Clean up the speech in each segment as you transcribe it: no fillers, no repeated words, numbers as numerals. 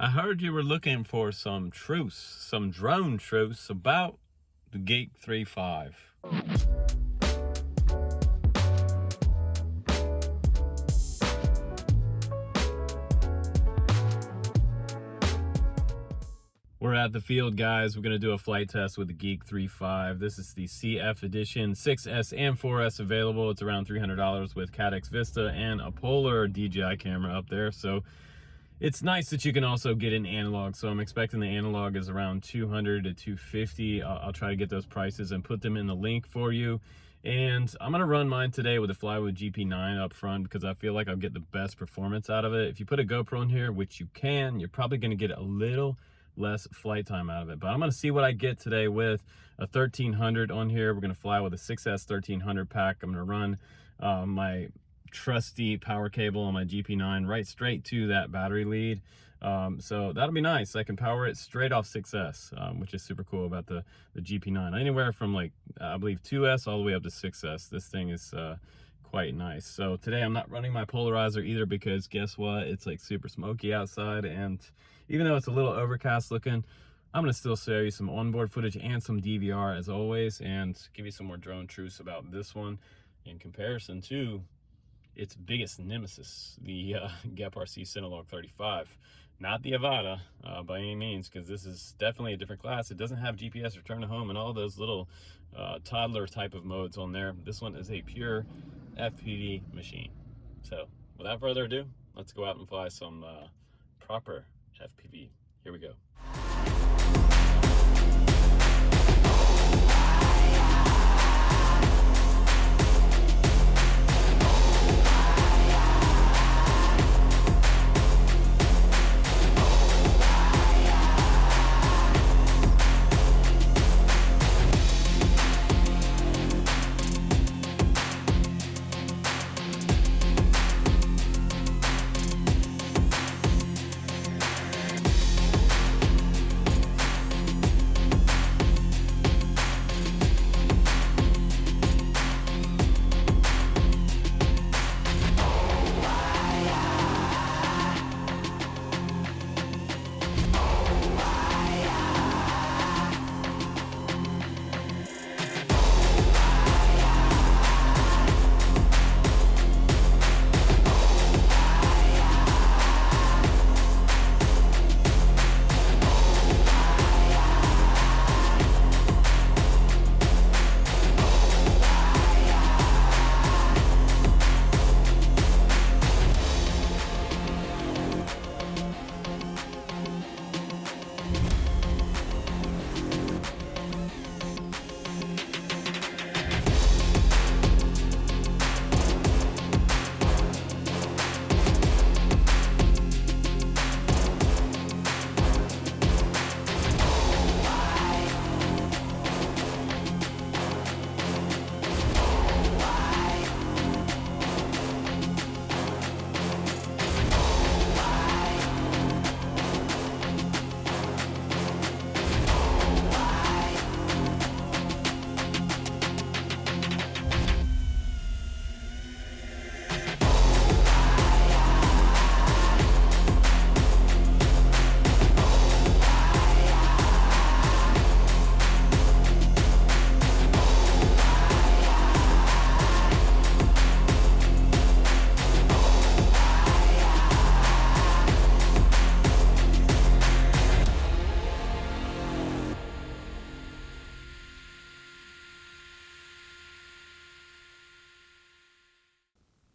I heard you were looking for some drone truce about the Geek-35. We're at the field, guys. We're going to do a flight test with the Geek-35. This is the CF edition, 6S and 4S available. It's around $300 with Cadex Vista and a Polar DJI camera up there. So it's nice that you can also get an analog. So I'm expecting the analog is around 200 to 250. I'll try to get those prices and put them in the link for you. And I'm gonna run mine today with a Flywood GP9 up front because I feel like I'll get the best performance out of it. If you put a GoPro in here, which you can, you're probably gonna get a little less flight time out of it. But I'm gonna see what I get today with a 1300 on here. We're gonna fly with a 6S 1300 pack. I'm gonna run my trusty power cable on my GP9 right straight to that battery lead. So that'll be nice. I can power it straight off 6S, which is super cool about the GP9. Anywhere from like, I believe 2S all the way up to 6S. This thing is quite nice. So today I'm not running my polarizer either because guess what? It's like super smoky outside, and even though it's a little overcast looking, I'm gonna still show you some onboard footage and some DVR as always, and give you some more drone truths about this one in comparison to its biggest nemesis, the Geprc Cinewhoop 35. Not the AVATA by any means, because this is definitely a different class. It doesn't have GPS return to home and all those little toddler type of modes on there. This one is a pure FPV machine. So without further ado, let's go out and fly some proper FPV. Here we go.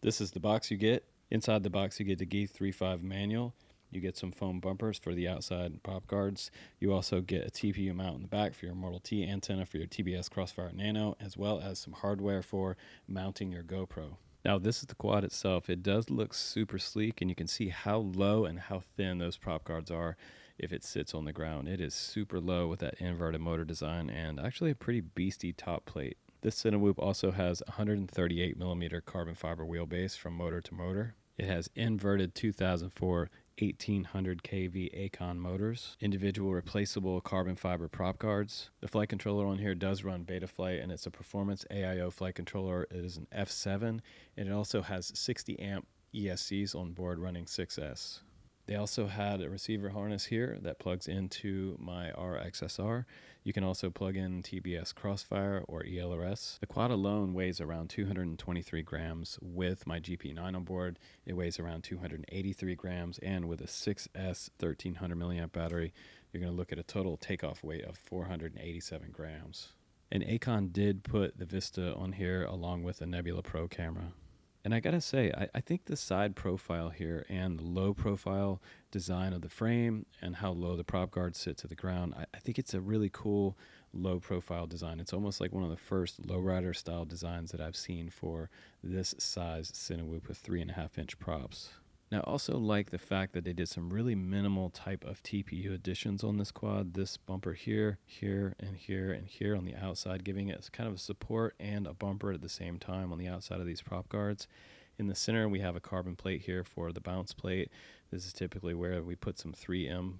This is the box you get. Inside the box you get the Geek-35 manual. You get some foam bumpers for the outside prop guards. You also get a TPU mount in the back for your Model T antenna for your TBS Crossfire Nano, as well as some hardware for mounting your GoPro. Now this is the quad itself. It does look super sleek, and you can see how low and how thin those prop guards are if it sits on the ground. It is super low with that inverted motor design and actually a pretty beastie top plate. This Cinewhoop also has 138mm carbon fiber wheelbase from motor to motor. It has inverted 2004 1800 kV AIKON motors, individual replaceable carbon fiber prop guards. The flight controller on here does run Betaflight, and it's a performance AIO flight controller. It is an F7, and it also has 60 amp ESCs on board running 6S. They also had a receiver harness here that plugs into my RXSR. You can also plug in TBS Crossfire or ELRS. The quad alone weighs around 223 grams. With my GP9 on board, it weighs around 283 grams. And with a 6S 1300 milliamp battery, you're going to look at a total takeoff weight of 487 grams. And AIKON did put the Vista on here along with a Nebula Pro camera. And I gotta say, I think the side profile here and the low profile design of the frame and how low the prop guards sit to the ground, I think it's a really cool low profile design. It's almost like one of the first lowrider style designs that I've seen for this size Cinewhoop with 3.5-inch props. Now, I also like the fact that they did some really minimal type of TPU additions on this quad. This bumper here, here, and here, and here on the outside, giving it kind of a support and a bumper at the same time on the outside of these prop guards. In the center, we have a carbon plate here for the bounce plate. This is typically where we put some 3M,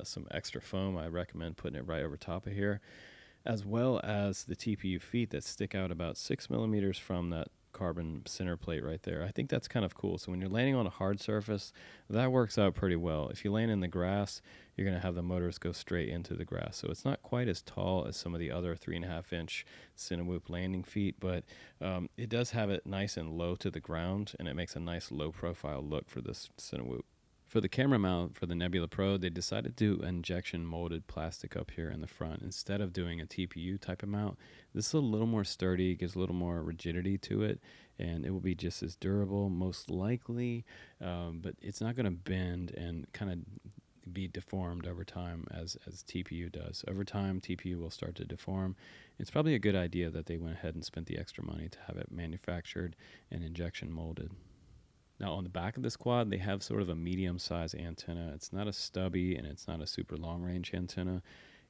some extra foam. I recommend putting it right over top of here, as well as the TPU feet that stick out about 6 millimeters from that carbon center plate right there. I think that's kind of cool. So when you're landing on a hard surface, that works out pretty well. If you land in the grass, you're going to have the motors go straight into the grass. So it's not quite as tall as some of the other 3.5-inch Cinewhoop landing feet, but it does have it nice and low to the ground, and it makes a nice low profile look for this Cinewhoop. For the camera mount for the Nebula Pro, they decided to do injection molded plastic up here in the front instead of doing a TPU type of mount. This is a little more sturdy, gives a little more rigidity to it, and it will be just as durable, most likely, but it's not going to bend and kind of be deformed over time as TPU does. Over time, TPU will start to deform. It's probably a good idea that they went ahead and spent the extra money to have it manufactured and injection molded. Now on the back of this quad, they have sort of a medium-sized antenna. It's not a stubby and it's not a super long-range antenna.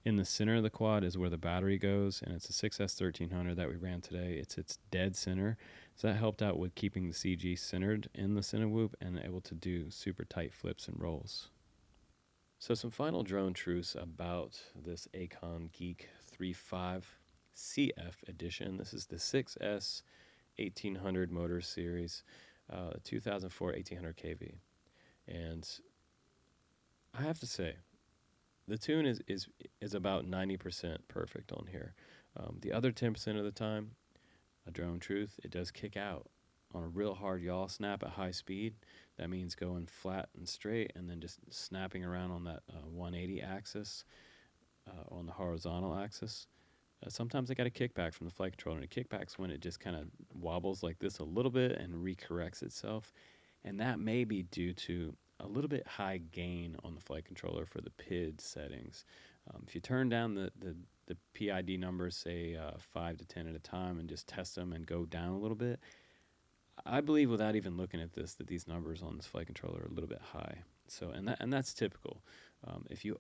In the center of the quad is where the battery goes, and it's a 6S 1300 that we ran today. It's dead center, so that helped out with keeping the CG centered in the Cinewhoop and able to do super tight flips and rolls. So some final drone truths about this AIKON Geek-35CF edition. This is the 6S 1800 motor series. 2004 1800 kV, and I have to say the tune is about 90% perfect on here. The other 10% of the time, a drone truth, it does kick out on a real hard yaw snap at high speed. That means going flat and straight and then just snapping around on that 180 axis, on the horizontal axis. Sometimes I got a kickback from the flight controller, and a kickback's when it just kind of wobbles like this a little bit and recorrects itself, and that may be due to a little bit high gain on the flight controller for the PID settings. If you turn down the PID numbers, say 5 to 10 at a time, and just test them and go down a little bit, I believe without even looking at this that these numbers on this flight controller are a little bit high. So and that's typical. If you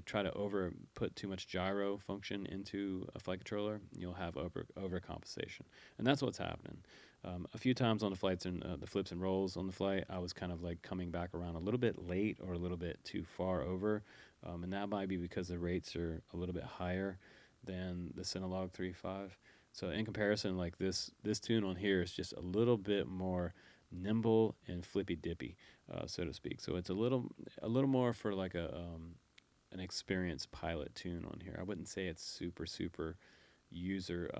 try to put too much gyro function into a flight controller, you'll have overcompensation, and that's what's happening. A few times on the flights and the flips and rolls on the flight, I was kind of like coming back around a little bit late or a little bit too far over, and that might be because the rates are a little bit higher than the Cinewhoop 3.5. So in comparison, like this tune on here is just a little bit more nimble and flippy dippy, so to speak. So it's a little more for like an experienced pilot tune on here. I wouldn't say it's super user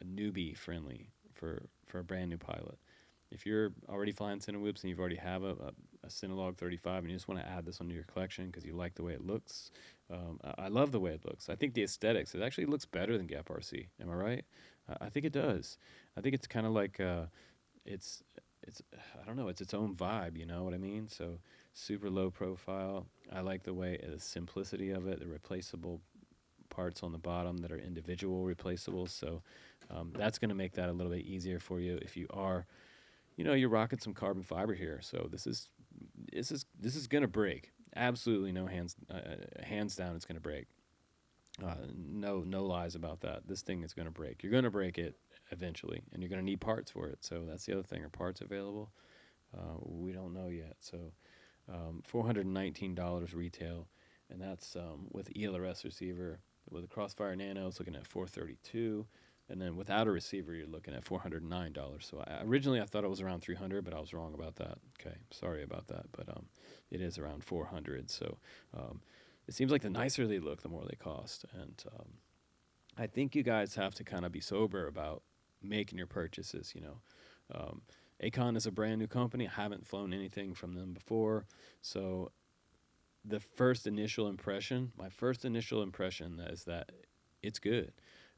newbie friendly for a brand new pilot. If you're already flying Cinewhoops and you've already have a Cinewhoop 35 and you just want to add this onto your collection because you like the way it looks, I love the way it looks. I think the aesthetics, it actually looks better than Geprc. Am I right? I think it does. I think it's kind of like it's I don't know, it's its own vibe, you know what I mean? So super low profile. I like the way the simplicity of it, the replaceable parts on the bottom that are individual replaceable. So that's going to make that a little bit easier for you if you are, you're rocking some carbon fiber here. So this is going to break. Absolutely no hands down, it's going to break. No lies about that. This thing is going to break. You're going to break it eventually, and you're going to need parts for it. So that's the other thing. Are parts available? We don't know yet. So $419 retail, and that's with ELRS receiver. With a Crossfire Nano, it's looking at $432. And then without a receiver, you're looking at $409. So originally I thought it was around 300, but I was wrong about that. Okay, sorry about that, but it is around 400. So it seems like the nicer they look, the more they cost. And I think you guys have to kind of be sober about making your purchases. AIKON is a brand new company. I haven't flown anything from them before, so my first initial impression is that it's good.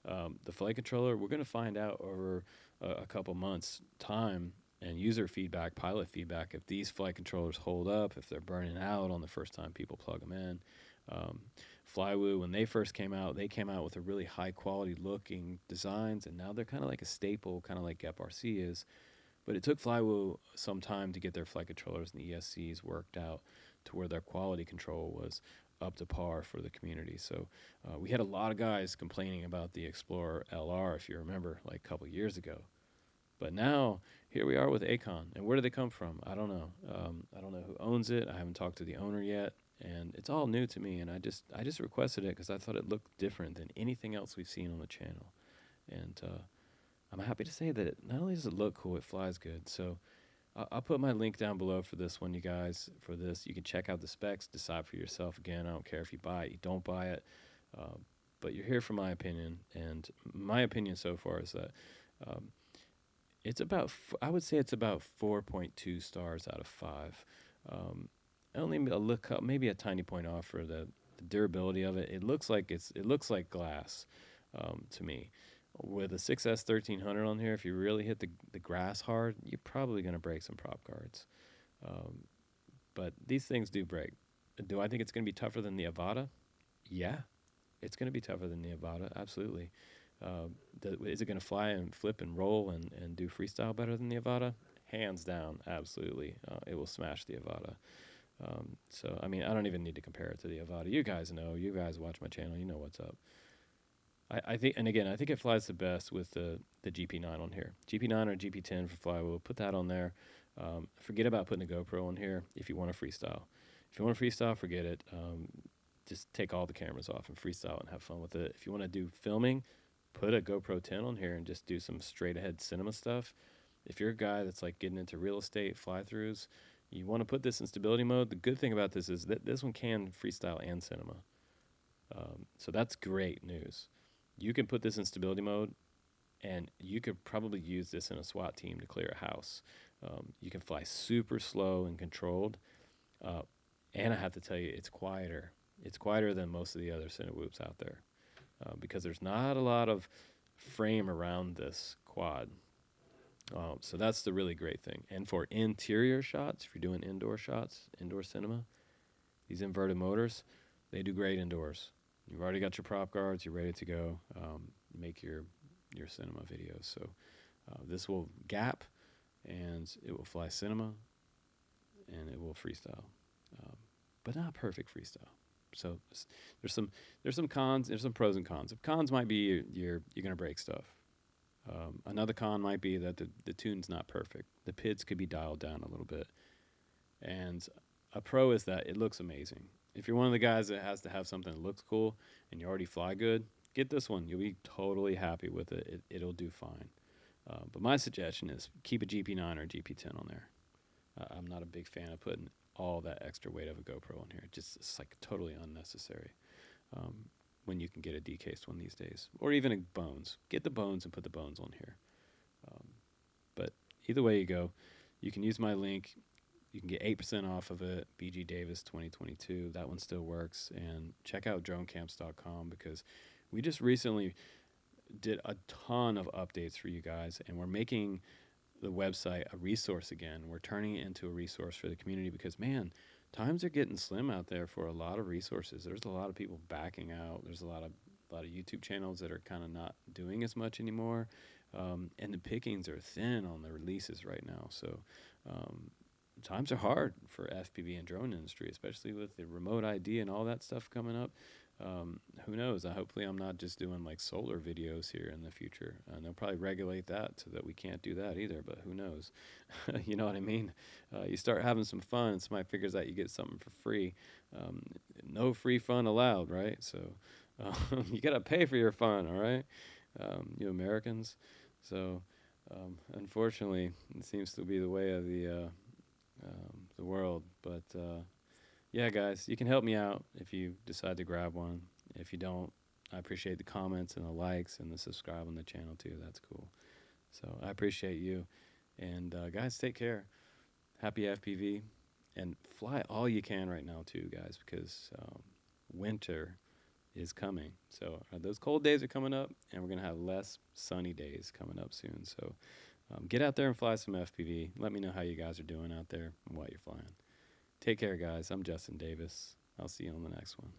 The flight controller, we're going to find out over a couple months' time and user feedback, pilot feedback, if these flight controllers hold up, if they're burning out on the first time people plug them in. Flywoo, when they first came out, they came out with a really high-quality looking designs, and now they're kind of like a staple, kind of like Geprc is. But it took Flywoo some time to get their flight controllers and the ESCs worked out to where their quality control was up to par for the community. So we had a lot of guys complaining about the Explorer LR, if you remember, like a couple years ago. But now, here we are with AIKON. And where do they come from? I don't know. I don't know who owns it. I haven't talked to the owner yet. And it's all new to me. And I just requested it because I thought it looked different than anything else we've seen on the channel. And I'm happy to say that not only does it look cool, it flies good. So I'll put my link down below for this one, you guys. For this, you can check out the specs, decide for yourself. Again, I don't care if you buy it, you don't buy it, but you're here for my opinion. And my opinion so far is that it's about, I would say it's about 4.2 stars out of 5. Only a look up, maybe a tiny point off for the durability of it. It looks like glass to me. With a 6S 1300 on here, if you really hit the grass hard, you're probably going to break some prop guards. But these things do break. Do I think it's going to be tougher than the AVATA? Yeah, it's going to be tougher than the AVATA, absolutely. Is it going to fly and flip and roll and do freestyle better than the AVATA? Hands down, absolutely. It will smash the AVATA. So, I mean, I don't even need to compare it to the AVATA. You guys know. You guys watch my channel. You know what's up. I think, and again, I think it flies the best with the GP9 on here. GP9 or GP10 for Flywoo. Put that on there. Forget about putting a GoPro on here if you want to freestyle. If you want to freestyle, forget it. Just take all the cameras off and freestyle and have fun with it. If you want to do filming, put a GoPro 10 on here and just do some straight ahead cinema stuff. If you're a guy that's like getting into real estate, fly-throughs, you want to put this in stability mode. The good thing about this is that this one can freestyle and cinema. So that's great news. You can put this in stability mode, and you could probably use this in a SWAT team to clear a house. You can fly super slow and controlled, and I have to tell you, it's quieter. It's quieter than most of the other Cinewhoops out there because there's not a lot of frame around this quad. So that's the really great thing. And for interior shots, if you're doing indoor shots, indoor cinema, these inverted motors, they do great indoors. You've already got your prop guards. You're ready to go make your cinema videos. So this will gap, and it will fly cinema, and it will freestyle, but not perfect freestyle. So there's some cons. There's some pros and cons. The cons might be you're gonna break stuff. Another con might be that the tune's not perfect. The PIDs could be dialed down a little bit. And a pro is that it looks amazing. If you're one of the guys that has to have something that looks cool and you already fly good, get this one. You'll be totally happy with it. It'll do fine. But my suggestion is keep a GP9 or GP10 on there. I'm not a big fan of putting all that extra weight of a GoPro on here. It's like totally unnecessary when you can get a decased one these days. Or even a bones. Get the bones and put the bones on here. But either way you go, you can use my link. You can get 8% off of it, BG Davis 2022. That one still works. And check out dronecamps.com because we just recently did a ton of updates for you guys, and we're making the website a resource again. We're turning it into a resource for the community because, man, times are getting slim out there for a lot of resources. There's a lot of people backing out. There's a lot of YouTube channels that are kind of not doing as much anymore. And the pickings are thin on the releases right now. So times are hard for FPV and drone industry, especially with the remote ID and all that stuff coming up. Who knows? Hopefully I'm not just doing like solar videos here in the future. They'll probably regulate that so that we can't do that either, but who knows? You know what I mean? You start having some fun and somebody figures out you get something for free. No free fun allowed, right? So you got to pay for your fun, all right? you Americans. So unfortunately, it seems to be the way of the world. But yeah, guys, you can help me out if you decide to grab one. If you don't, I appreciate the comments and the likes and the subscribe on the channel too. That's cool. So I appreciate you. And guys, take care. Happy FPV. And fly all you can right now too, guys, because winter is coming. So those cold days are coming up, and we're going to have less sunny days coming up soon. So get out there and fly some FPV. Let me know how you guys are doing out there and what you're flying. Take care, guys. I'm Justin Davis. I'll see you on the next one.